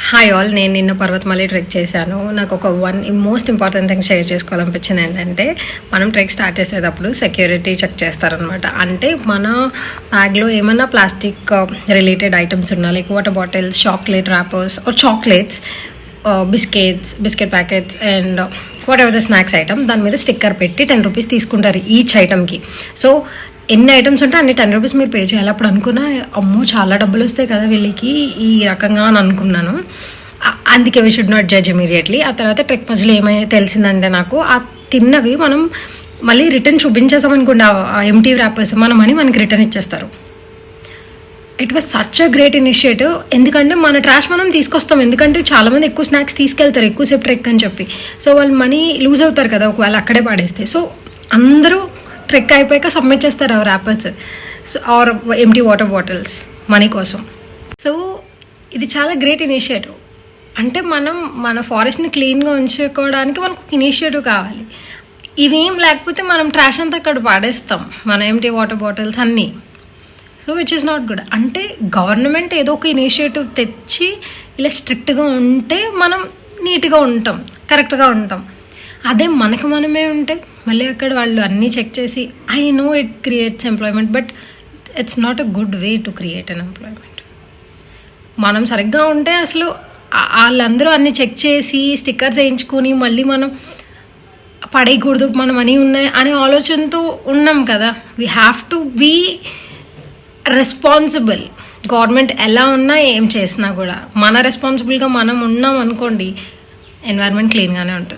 Hi all, నేను నిన్న పర్వతమల్లి trek చేశాను. నాకు ఒక మోస్ట్ ఇంపార్టెంట్ థింగ్ షేర్ చేసుకోవాలనిపించింది ఏంటంటే, మనం ట్రెక్ స్టార్ట్ చేసేటప్పుడు సెక్యూరిటీ చెక్ చేస్తారనమాట. అంటే మన బ్యాగ్లో ఏమన్నా ప్లాస్టిక్ రిలేటెడ్ ఐటమ్స్ ఉన్నా, like water bottles, chocolate wrappers or chocolates, biscuit packets and whatever the snacks item, దాని మీద స్టిక్కర్ పెట్టి 10 రూపీస్ తీసుకుంటారు ఈచ్ ఐటమ్కి. సో ఎన్ని ఐటమ్స్ ఉంటే అన్ని 10 రూపీస్ మీరు పే చేయాలి. అప్పుడు అనుకున్నా, అమ్మో చాలా డబ్బులు వస్తాయి కదా వీళ్ళకి ఈ రకంగా అని అనుకున్నాను. అందుకే we should not judge immediately. ఆ తర్వాత ట్రెక్ మధ్యలో ఏమైనా తెలిసిందంటే, నాకు ఆ తిన్నవి మనం మళ్ళీ రిటర్న్ చూపించేసాం అనుకోండి, ఆ ఎంటీ ర్యాపర్స్, మన మనీ మనకి రిటర్న్ ఇచ్చేస్తారు. It was such a great initiative. ఎందుకంటే మన ట్రాష్ మనం తీసుకొస్తాం, ఎందుకంటే చాలామంది ఎక్కువ స్నాక్స్ తీసుకెళ్తారు ఎక్కువసేపు ట్రెక్ అని చెప్పి. సో వాళ్ళు మనీ లూజ్ అవుతారు కదా ఒకవేళ అక్కడే పాడేస్తే. సో అందరూ ట్రెక్ అయిపోయాక సబ్మిట్ చేస్తారు ఆ wrappers or empty water bottles money కోసం. సో ఇది చాలా గ్రేట్ ఇనిషియేటివ్. అంటే మనం మన ఫారెస్ట్ని క్లీన్గా ఉంచుకోవడానికి మనకు ఒక ఇనిషియేటివ్ కావాలి. ఇవేం లేకపోతే మనం ట్రాష్ అంతా అక్కడ పాడేస్తాం, మన ఎంటీ వాటర్ బాటిల్స్ అన్నీ. So which is not good. అంటే గవర్నమెంట్ ఏదో ఒక ఇనిషియేటివ్ తెచ్చి ఇలా స్ట్రిక్ట్గా ఉంటే మనం నీట్గా ఉంటాం, కరెక్ట్గా ఉంటాం. అదే మనకు మనమే ఉంటే మళ్ళీ అక్కడ వాళ్ళు అన్నీ చెక్ చేసి, I know it creates employment, but it's not a good way to create an employment. మనం సరిగ్గా ఉంటే అసలు వాళ్ళందరూ అన్నీ చెక్ చేసి స్టిక్కర్స్ వేయించుకొని మళ్ళీ మనం పడేయకూడదు, మన మనీ ఉన్నాయి అనే ఆలోచనతో ఉన్నాం కదా. We have to be responsible. Government ఎలా ఉన్నా ఏం చేసినా కూడా మన రెస్పాన్సిబుల్గా మనం ఉన్నాం అనుకోండి, ఎన్వైరన్మెంట్ క్లీన్గానే ఉంటుంది.